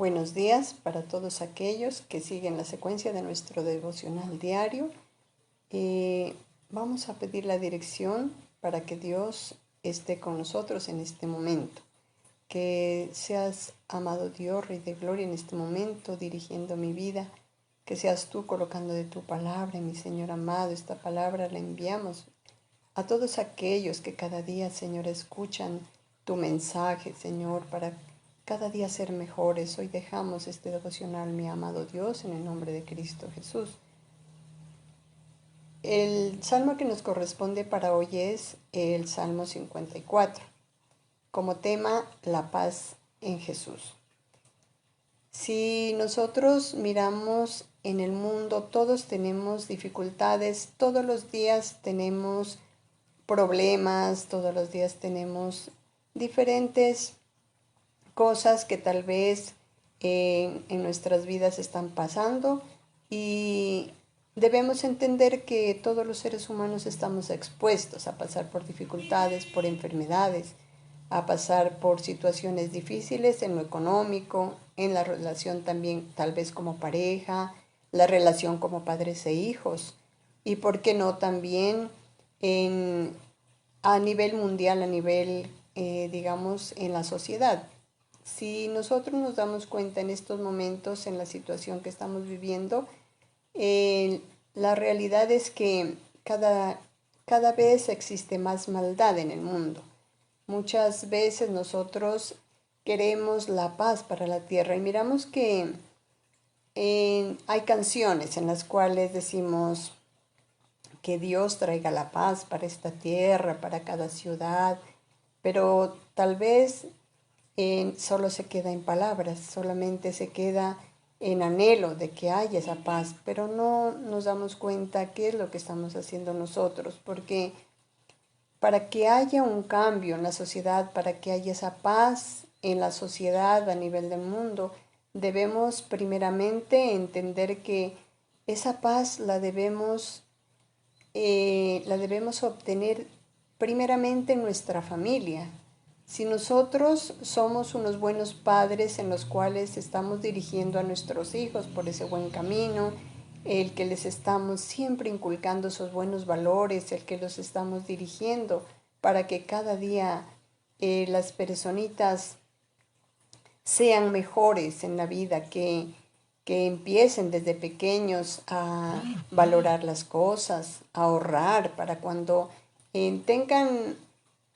Buenos días para todos aquellos que siguen la secuencia de nuestro devocional diario. Vamos a pedir la dirección para que Dios esté con nosotros en este momento. Que seas, amado Dios, Rey de Gloria, en este momento dirigiendo mi vida. Que seas tú colocando de tu palabra, mi Señor amado. Esta palabra la enviamos a todos aquellos que cada día, Señor, escuchan tu mensaje, Señor, para cada día ser mejores. Hoy dejamos este devocional, mi amado Dios, en el nombre de Cristo Jesús. El salmo que nos corresponde para hoy es el Salmo 54. Como tema, la paz en Jesús. Si nosotros miramos en el mundo, todos tenemos dificultades, todos los días tenemos problemas, todos los días tenemos diferentes cosas que tal vez en nuestras vidas están pasando, y debemos entender que todos los seres humanos estamos expuestos a pasar por dificultades, por enfermedades, a pasar por situaciones difíciles en lo económico, en la relación también tal vez como pareja, la relación como padres e hijos, y por qué no también a nivel mundial, a nivel, digamos, en la sociedad. Si nosotros nos damos cuenta en estos momentos, en la situación que estamos viviendo, la realidad es que cada vez existe más maldad en el mundo. Muchas veces nosotros queremos la paz para la tierra y miramos que hay canciones en las cuales decimos que Dios traiga la paz para esta tierra, para cada ciudad, pero tal vez solo se queda en palabras, solamente se queda en anhelo de que haya esa paz, pero no nos damos cuenta qué es lo que estamos haciendo nosotros, porque para que haya un cambio en la sociedad, para que haya esa paz en la sociedad a nivel del mundo, debemos primeramente entender que esa paz la debemos obtener primeramente en nuestra familia. Si nosotros somos unos buenos padres en los cuales estamos dirigiendo a nuestros hijos por ese buen camino, el que les estamos siempre inculcando esos buenos valores, el que los estamos dirigiendo para que cada día las personitas sean mejores en la vida, que empiecen desde pequeños a valorar las cosas, a ahorrar para cuando tengan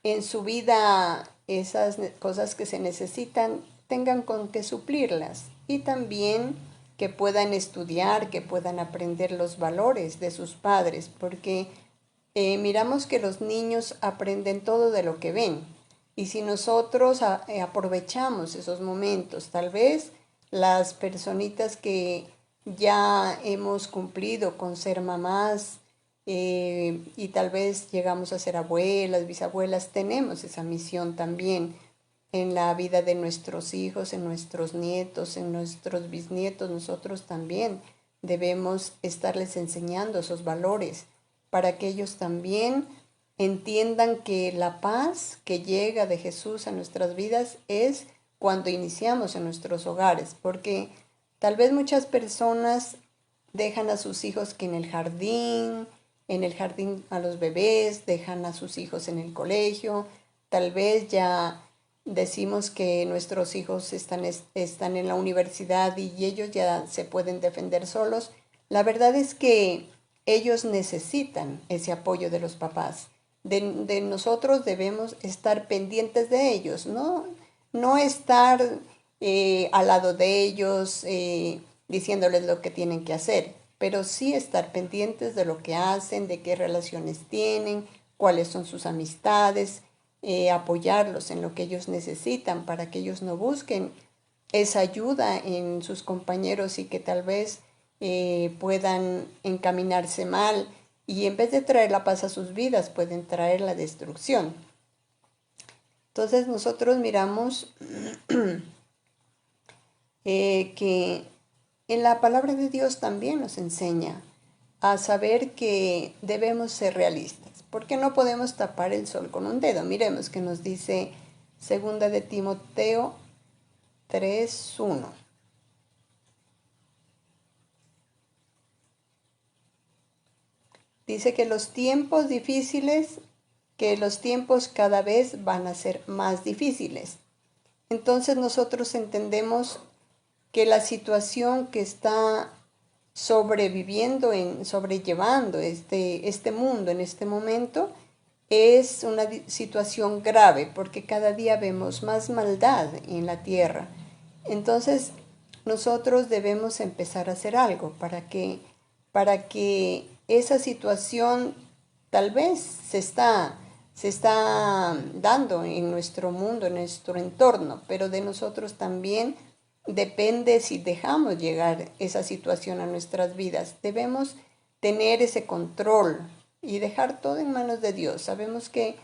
en su vida esas cosas que se necesitan, tengan con qué suplirlas, y también que puedan estudiar, que puedan aprender los valores de sus padres, porque miramos que los niños aprenden todo de lo que ven. Y si nosotros aprovechamos esos momentos, tal vez las personitas que ya hemos cumplido con ser mamás, y tal vez llegamos a ser abuelas, bisabuelas, tenemos esa misión también en la vida de nuestros hijos, en nuestros nietos, en nuestros bisnietos. Nosotros también debemos estarles enseñando esos valores para que ellos también entiendan que la paz que llega de Jesús a nuestras vidas es cuando iniciamos en nuestros hogares, porque tal vez muchas personas dejan a sus hijos que en el jardín a los bebés, dejan a sus hijos en el colegio, tal vez ya decimos que nuestros hijos están en la universidad y ellos ya se pueden defender solos. La verdad es que ellos necesitan ese apoyo de los papás. De nosotros debemos estar pendientes de ellos, no estar al lado de ellos diciéndoles lo que tienen que hacer, pero sí estar pendientes de lo que hacen, de qué relaciones tienen, cuáles son sus amistades, apoyarlos en lo que ellos necesitan para que ellos no busquen esa ayuda en sus compañeros y que tal vez puedan encaminarse mal, y en vez de traer la paz a sus vidas pueden traer la destrucción. Entonces nosotros miramos que en la palabra de Dios también nos enseña a saber que debemos ser realistas, porque no podemos tapar el sol con un dedo. Miremos que nos dice segunda de Timoteo 3:1. Dice que los tiempos difíciles, que los tiempos cada vez van a ser más difíciles. Entonces nosotros entendemos que la situación que está sobrellevando este mundo en este momento es una situación grave porque cada día vemos más maldad en la tierra. Entonces nosotros debemos empezar a hacer algo para que esa situación tal vez se está dando en nuestro mundo, en nuestro entorno, pero de nosotros también depende si dejamos llegar esa situación a nuestras vidas. Debemos tener ese control y dejar todo en manos de Dios. Sabemos que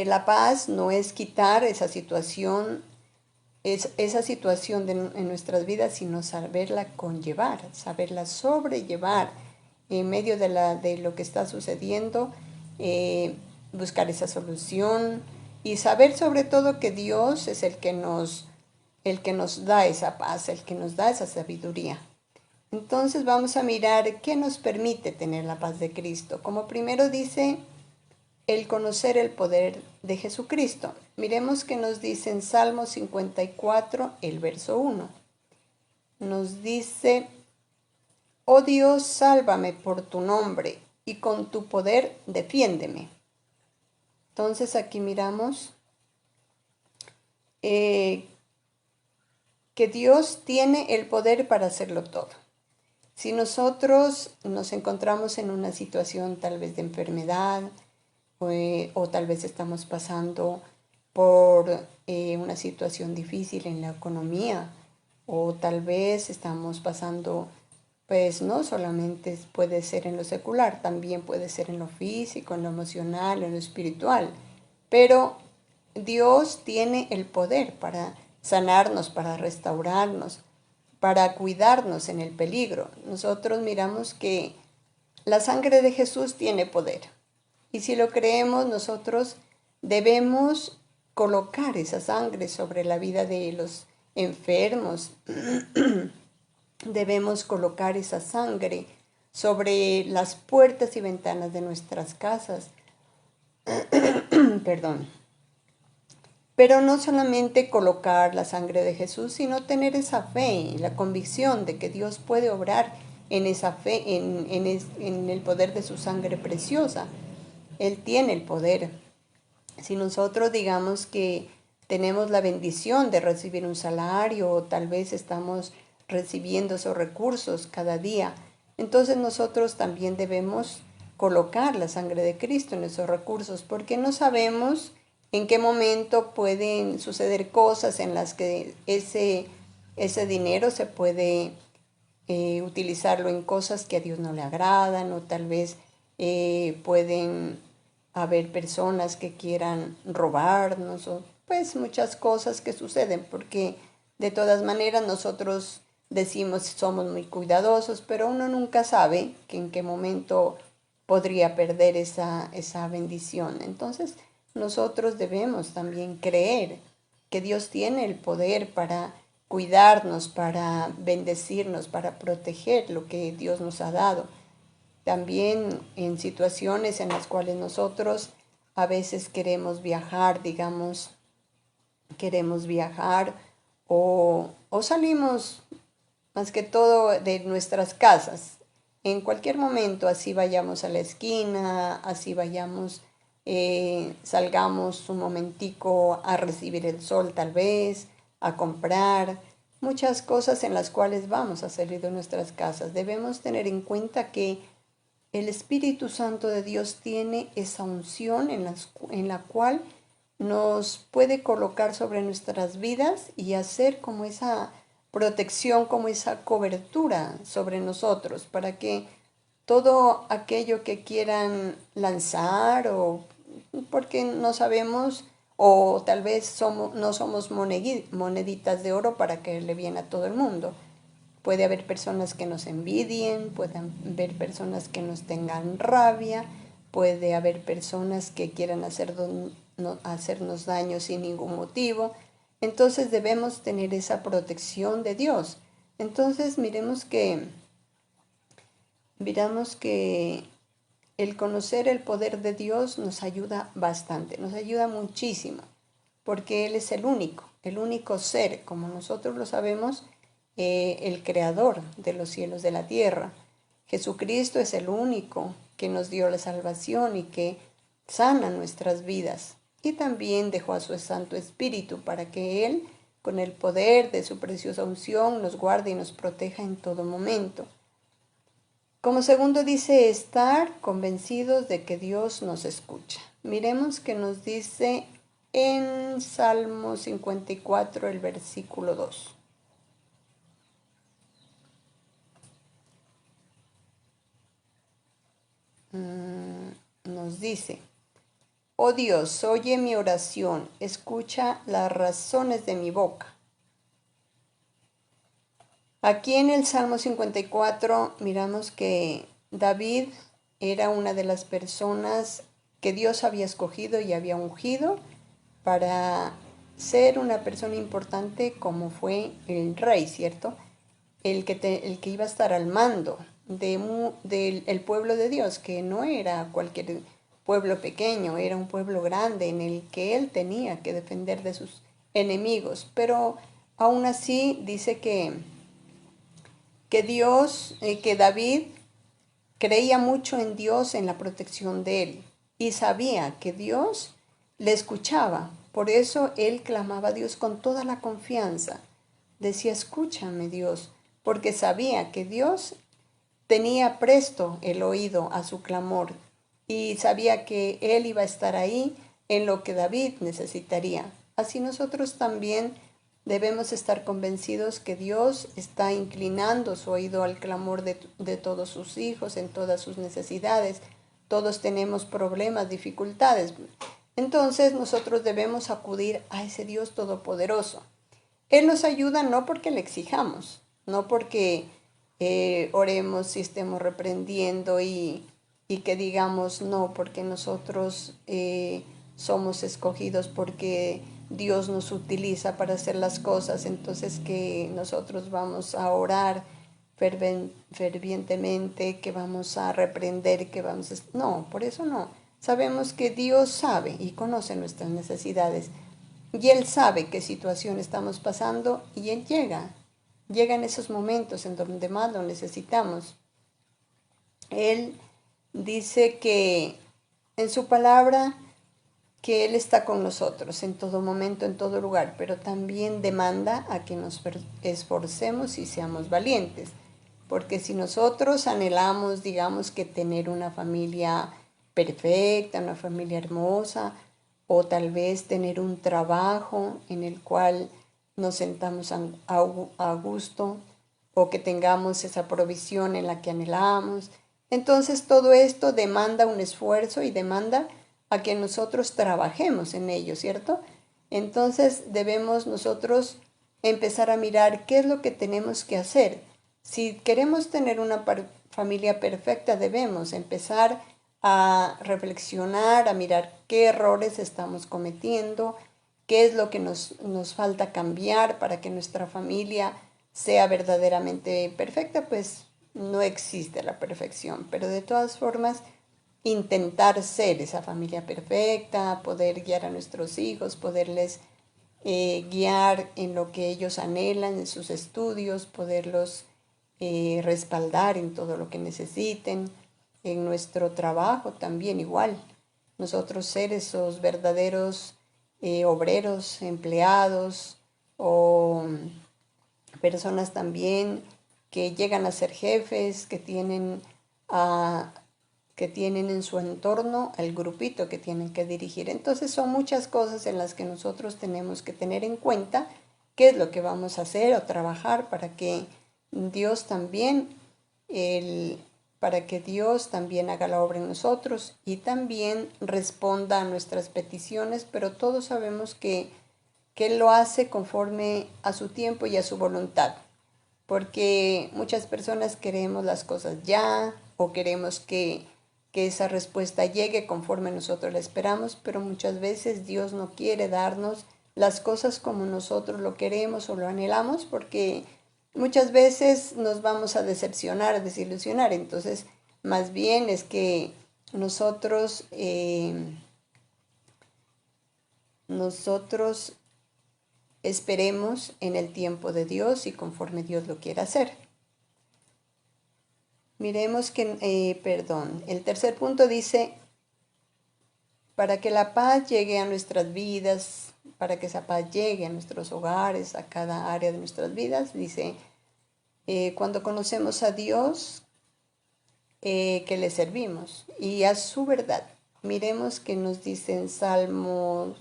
la paz no es quitar esa situación, en nuestras vidas, sino saberla conllevar, saberla sobrellevar en medio de lo que está sucediendo, buscar esa solución y saber sobre todo que Dios es el que nos da esa paz, el que nos da esa sabiduría. Entonces vamos a mirar qué nos permite tener la paz de Cristo. Como primero dice, el conocer el poder de Jesucristo. Miremos que nos dice en Salmo 54, el verso 1. Nos dice, oh Dios, sálvame por tu nombre y con tu poder defiéndeme. Entonces aquí miramos que Dios tiene el poder para hacerlo todo. Si nosotros nos encontramos en una situación tal vez de enfermedad, o tal vez estamos pasando por una situación difícil en la economía, o tal vez estamos pasando, pues no solamente puede ser en lo secular, también puede ser en lo físico, en lo emocional, en lo espiritual, pero Dios tiene el poder para sanarnos, para restaurarnos, para cuidarnos en el peligro. Nosotros miramos que la sangre de Jesús tiene poder. Y si lo creemos, nosotros debemos colocar esa sangre sobre la vida de los enfermos. Debemos colocar esa sangre sobre las puertas y ventanas de nuestras casas. Perdón. Pero no solamente colocar la sangre de Jesús, sino tener esa fe y la convicción de que Dios puede obrar en esa fe, en el poder de su sangre preciosa. Él tiene el poder. Si nosotros digamos que tenemos la bendición de recibir un salario o tal vez estamos recibiendo esos recursos cada día, entonces nosotros también debemos colocar la sangre de Cristo en esos recursos porque no sabemos en qué momento pueden suceder cosas en las que ese dinero se puede utilizarlo en cosas que a Dios no le agradan o tal vez pueden haber personas que quieran robarnos o pues muchas cosas que suceden porque de todas maneras nosotros decimos somos muy cuidadosos, pero uno nunca sabe que en qué momento podría perder esa bendición. Entonces nosotros debemos también creer que Dios tiene el poder para cuidarnos, para bendecirnos, para proteger lo que Dios nos ha dado. También en situaciones en las cuales nosotros a veces queremos viajar, digamos, queremos viajar o salimos más que todo de nuestras casas. En cualquier momento, así vayamos a la esquina, así vayamos, salgamos un momentico a recibir el sol tal vez, a comprar, muchas cosas en las cuales vamos a salir de nuestras casas. Debemos tener en cuenta que el Espíritu Santo de Dios tiene esa unción en la cual nos puede colocar sobre nuestras vidas y hacer como esa protección, como esa cobertura sobre nosotros, para que todo aquello que quieran lanzar o porque no sabemos o tal vez no somos moneditas de oro para caerle bien a todo el mundo. Puede haber personas que nos envidien, pueden haber personas que nos tengan rabia, puede haber personas que quieran hacernos daño sin ningún motivo. Entonces debemos tener esa protección de Dios. Entonces miremos que miramos que el conocer el poder de Dios nos ayuda bastante, nos ayuda muchísimo, porque Él es el único ser, como nosotros lo sabemos, el creador de los cielos, de la tierra. Jesucristo es el único que nos dio la salvación y que sana nuestras vidas. Y también dejó a su Santo Espíritu para que Él, con el poder de su preciosa unción, nos guarde y nos proteja en todo momento. Como segundo dice, estar convencidos de que Dios nos escucha. Miremos que nos dice en Salmo 54, el versículo 2. Nos dice, oh Dios, oye mi oración, escucha las razones de mi boca. Aquí en el Salmo 54 miramos que David era una de las personas que Dios había escogido y había ungido para ser una persona importante como fue el rey, ¿cierto? El que iba a estar al mando del pueblo de Dios, que no era cualquier pueblo pequeño, era un pueblo grande en el que él tenía que defender de sus enemigos. Pero aún así dice que David creía mucho en Dios, en la protección de él, y sabía que Dios le escuchaba. Por eso él clamaba a Dios con toda la confianza. Decía, escúchame Dios, porque sabía que Dios tenía presto el oído a su clamor y sabía que él iba a estar ahí en lo que David necesitaría. Así nosotros también debemos estar convencidos que Dios está inclinando su oído al clamor de todos sus hijos en todas sus necesidades. Todos tenemos problemas, dificultades. Entonces nosotros debemos acudir a ese Dios todopoderoso. Él nos ayuda no porque le exijamos, no porque oremos y estemos reprendiendo y que digamos no, porque nosotros somos escogidos, porque Dios nos utiliza para hacer las cosas, entonces que nosotros vamos a orar fervientemente, que vamos a reprender, que vamos a... No, por eso no. Sabemos que Dios sabe y conoce nuestras necesidades. Y Él sabe qué situación estamos pasando y Él llega en esos momentos en donde más lo necesitamos. Él dice que en su palabra que Él está con nosotros en todo momento, en todo lugar, pero también demanda a que nos esforcemos y seamos valientes. Porque si nosotros anhelamos, digamos, que tener una familia perfecta, una familia hermosa, o tal vez tener un trabajo en el cual nos sentamos a gusto, o que tengamos esa provisión en la que anhelamos, entonces todo esto demanda un esfuerzo y demanda a que nosotros trabajemos en ello, ¿cierto? Entonces debemos nosotros empezar a mirar qué es lo que tenemos que hacer. Si queremos tener una familia perfecta, debemos empezar a reflexionar, a mirar qué errores estamos cometiendo, qué es lo que nos falta cambiar para que nuestra familia sea verdaderamente perfecta. Pues no existe la perfección, pero de todas formas intentar ser esa familia perfecta, poder guiar a nuestros hijos, poderles guiar en lo que ellos anhelan, en sus estudios, poderlos respaldar en todo lo que necesiten, en nuestro trabajo también igual. Nosotros ser esos verdaderos obreros, empleados o personas también que llegan a ser jefes, que tienen en su entorno al grupito que tienen que dirigir. Entonces son muchas cosas en las que nosotros tenemos que tener en cuenta qué es lo que vamos a hacer o trabajar para que Dios también, para que Dios también haga la obra en nosotros y también responda a nuestras peticiones, pero todos sabemos que Él lo hace conforme a su tiempo y a su voluntad, porque muchas personas queremos las cosas ya o queremos que esa respuesta llegue conforme nosotros la esperamos, pero muchas veces Dios no quiere darnos las cosas como nosotros lo queremos o lo anhelamos, porque muchas veces nos vamos a decepcionar, a desilusionar. Entonces, más bien es que nosotros, nosotros esperemos en el tiempo de Dios y conforme Dios lo quiera hacer. Miremos que, el tercer punto dice, para que la paz llegue a nuestras vidas, para que esa paz llegue a nuestros hogares, a cada área de nuestras vidas, dice, cuando conocemos a Dios, que le servimos y a su verdad. Miremos que nos dice en Salmo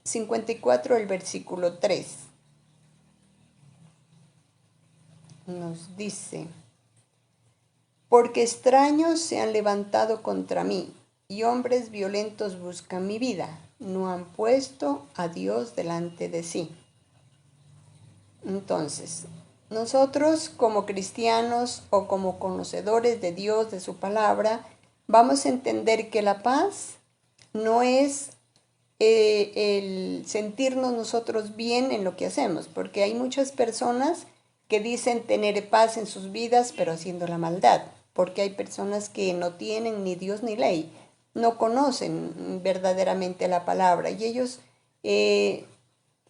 54, el versículo 3. Nos dice, porque extraños se han levantado contra mí y hombres violentos buscan mi vida. No han puesto a Dios delante de sí. Entonces, nosotros como cristianos o como conocedores de Dios, de su palabra, vamos a entender que la paz no es el sentirnos nosotros bien en lo que hacemos, porque hay muchas personas que dicen tener paz en sus vidas, pero haciendo la maldad, porque hay personas que no tienen ni Dios ni ley, no conocen verdaderamente la palabra, y ellos,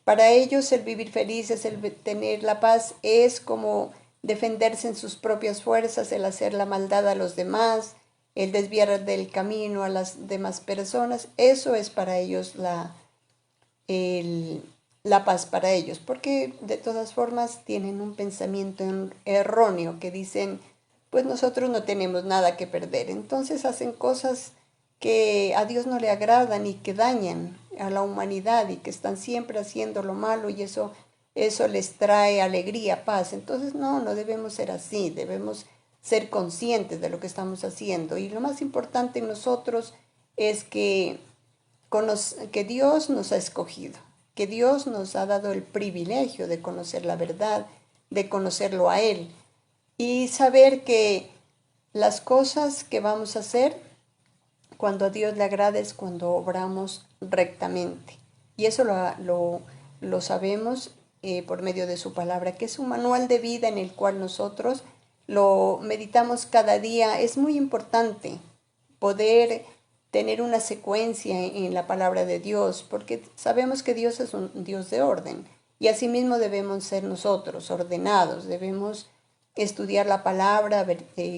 para ellos el vivir felices, el tener la paz, es como defenderse en sus propias fuerzas, el hacer la maldad a los demás, el desviar del camino a las demás personas. Eso es para ellos la paz para ellos, porque de todas formas tienen un pensamiento erróneo que dicen, pues nosotros no tenemos nada que perder. Entonces hacen cosas que a Dios no le agradan y que dañan a la humanidad y que están siempre haciendo lo malo, y eso les trae alegría, paz. Entonces no debemos ser así, debemos ser conscientes de lo que estamos haciendo. Y lo más importante en nosotros es que Dios nos ha escogido, que Dios nos ha dado el privilegio de conocer la verdad, de conocerlo a Él y saber que las cosas que vamos a hacer cuando a Dios le agrada es cuando obramos rectamente. Y eso lo sabemos por medio de su palabra, que es un manual de vida en el cual nosotros lo meditamos cada día. Es muy importante poder tener una secuencia en la palabra de Dios, porque sabemos que Dios es un Dios de orden, y asimismo debemos ser nosotros ordenados, debemos estudiar la palabra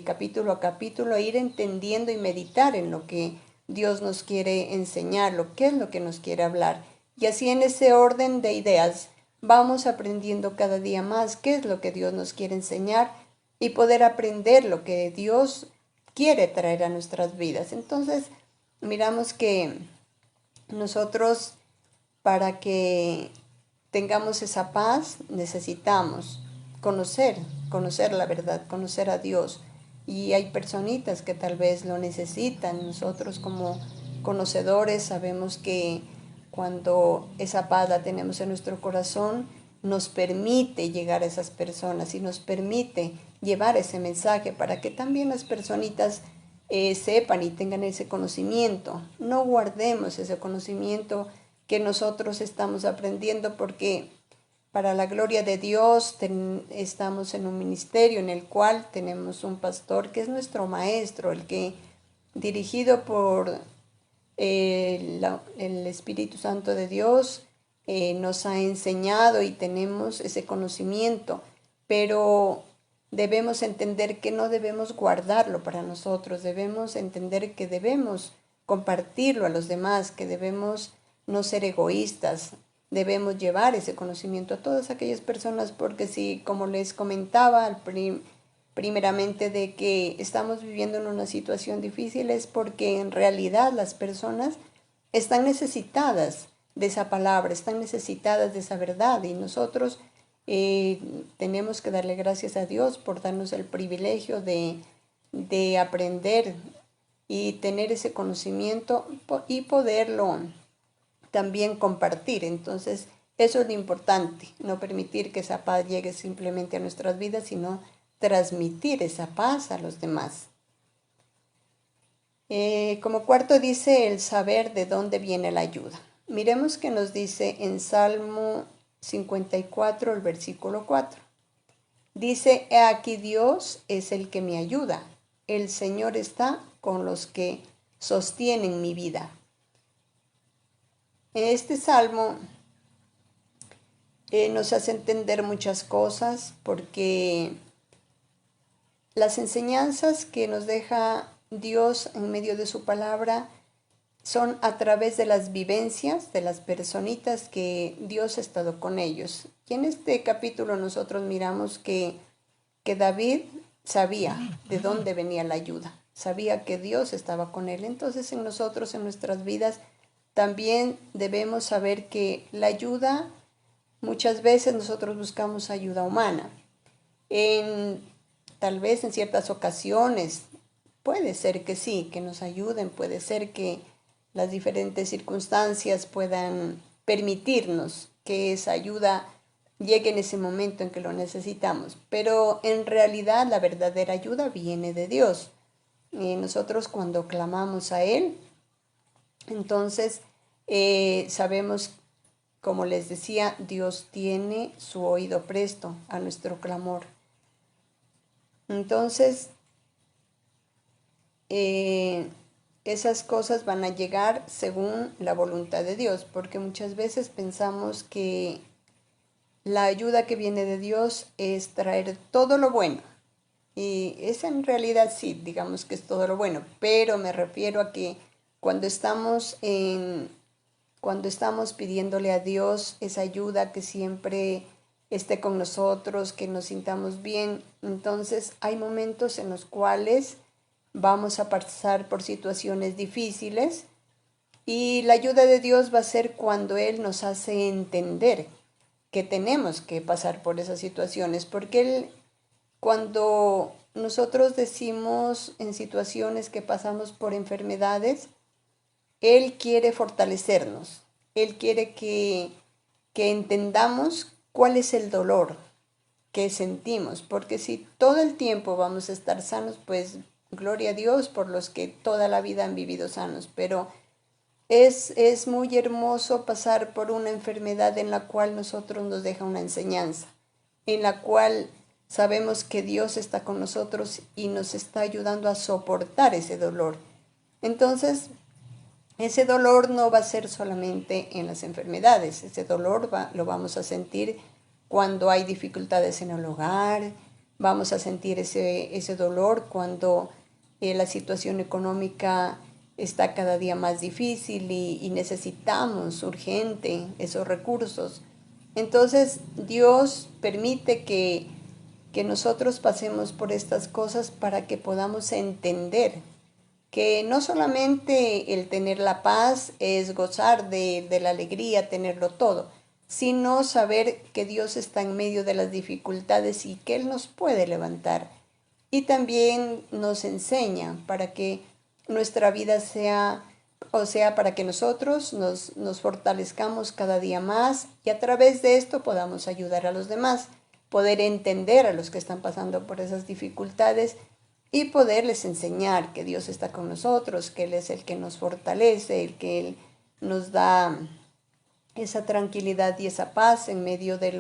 capítulo a capítulo, e ir entendiendo y meditar en lo que Dios nos quiere enseñar, lo que es lo que nos quiere hablar. Y así, en ese orden de ideas, vamos aprendiendo cada día más qué es lo que Dios nos quiere enseñar y poder aprender lo que Dios quiere traer a nuestras vidas. Entonces, miramos que nosotros, para que tengamos esa paz, necesitamos conocer la verdad, conocer a Dios. Y hay personitas que tal vez lo necesitan. Nosotros como conocedores sabemos que cuando esa paz la tenemos en nuestro corazón, nos permite llegar a esas personas y nos permite llevar ese mensaje para que también las personitas sepan y tengan ese conocimiento. No guardemos ese conocimiento que nosotros estamos aprendiendo, porque para la gloria de Dios estamos en un ministerio en el cual tenemos un pastor que es nuestro maestro, el que, dirigido por el Espíritu Santo de Dios, nos ha enseñado y tenemos ese conocimiento, pero debemos entender que no debemos guardarlo para nosotros, debemos entender que debemos compartirlo a los demás, que debemos no ser egoístas, debemos llevar ese conocimiento a todas aquellas personas, porque si, como les comentaba primeramente, de que estamos viviendo en una situación difícil, es porque en realidad las personas están necesitadas de esa palabra, están necesitadas de esa verdad, y nosotros tenemos que darle gracias a Dios por darnos el privilegio de aprender y tener ese conocimiento y poderlo también compartir. Entonces, eso es lo importante, no permitir que esa paz llegue simplemente a nuestras vidas, sino transmitir esa paz a los demás. Como cuarto dice el saber de dónde viene la ayuda. Miremos que nos dice en Salmo 54, el versículo 4. Dice, he aquí Dios es el que me ayuda. El Señor está con los que sostienen mi vida. Este salmo nos hace entender muchas cosas porque las enseñanzas que nos deja Dios en medio de su palabra son a través de las vivencias de las personitas que Dios ha estado con ellos. Y en este capítulo nosotros miramos que David sabía de dónde venía la ayuda, sabía que Dios estaba con él. Entonces en nosotros, en nuestras vidas, también debemos saber que la ayuda, muchas veces nosotros buscamos ayuda humana. Tal vez en ciertas ocasiones puede ser que sí, que nos ayuden, puede ser que las diferentes circunstancias puedan permitirnos que esa ayuda llegue en ese momento en que lo necesitamos. Pero en realidad la verdadera ayuda viene de Dios. Nosotros cuando clamamos a Él, entonces sabemos, como les decía, Dios tiene su oído presto a nuestro clamor. Entonces, esas cosas van a llegar según la voluntad de Dios, porque muchas veces pensamos que la ayuda que viene de Dios es traer todo lo bueno. Y es en realidad sí, digamos que es todo lo bueno, pero me refiero a que cuando estamos pidiéndole a Dios esa ayuda, que siempre esté con nosotros, que nos sintamos bien, entonces hay momentos en los cuales vamos a pasar por situaciones difíciles y la ayuda de Dios va a ser cuando Él nos hace entender que tenemos que pasar por esas situaciones, porque Él, cuando nosotros decimos en situaciones que pasamos por enfermedades, Él quiere fortalecernos, Él quiere que entendamos cuál es el dolor que sentimos, porque si todo el tiempo vamos a estar sanos, pues gloria a Dios por los que toda la vida han vivido sanos, pero es muy hermoso pasar por una enfermedad en la cual nosotros nos deja una enseñanza, en la cual sabemos que Dios está con nosotros y nos está ayudando a soportar ese dolor. Entonces, ese dolor no va a ser solamente en las enfermedades, ese dolor lo vamos a sentir cuando hay dificultades en el hogar, vamos a sentir ese dolor cuando la situación económica está cada día más difícil y necesitamos urgente esos recursos. Entonces Dios permite que nosotros pasemos por estas cosas para que podamos entender que no solamente el tener la paz es gozar de la alegría, tenerlo todo, sino saber que Dios está en medio de las dificultades y que Él nos puede levantar. Y también nos enseña para que nuestra vida sea, o sea, para que nosotros nos fortalezcamos cada día más y a través de esto podamos ayudar a los demás, poder entender a los que están pasando por esas dificultades y poderles enseñar que Dios está con nosotros, que Él es el que nos fortalece, el que Él nos da esa tranquilidad y esa paz en medio de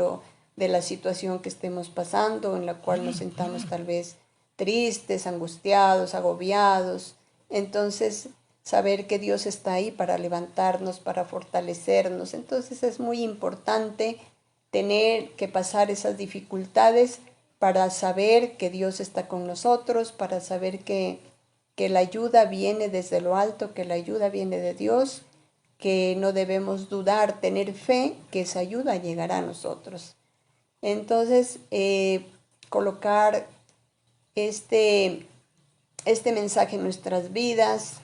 la situación que estemos pasando, en la cual nos sentamos tal vez tristes, angustiados, agobiados. Entonces, saber que Dios está ahí para levantarnos, para fortalecernos. Entonces es muy importante tener que pasar esas dificultades para saber que Dios está con nosotros, para saber que la ayuda viene desde lo alto, que la ayuda viene de Dios, que no debemos dudar, tener fe que esa ayuda llegará a nosotros. Entonces, colocar este mensaje en nuestras vidas,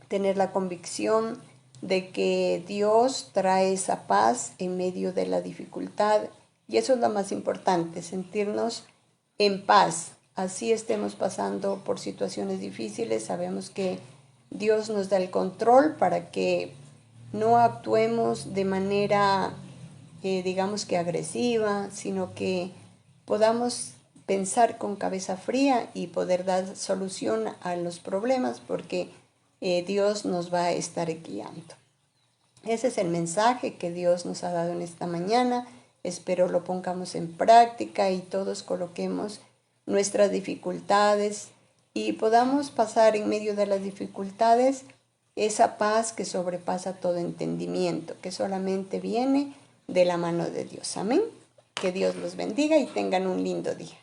tener la convicción de que Dios trae esa paz en medio de la dificultad. Y eso es lo más importante, sentirnos en paz. Así estemos pasando por situaciones difíciles, sabemos que Dios nos da el control para que no actuemos de manera, digamos que agresiva, sino que podamos pensar con cabeza fría y poder dar solución a los problemas, porque Dios nos va a estar guiando. Ese es el mensaje que Dios nos ha dado en esta mañana. Espero lo pongamos en práctica y todos coloquemos nuestras dificultades y podamos pasar en medio de las dificultades esa paz que sobrepasa todo entendimiento, que solamente viene de la mano de Dios. Amén. Que Dios los bendiga y tengan un lindo día.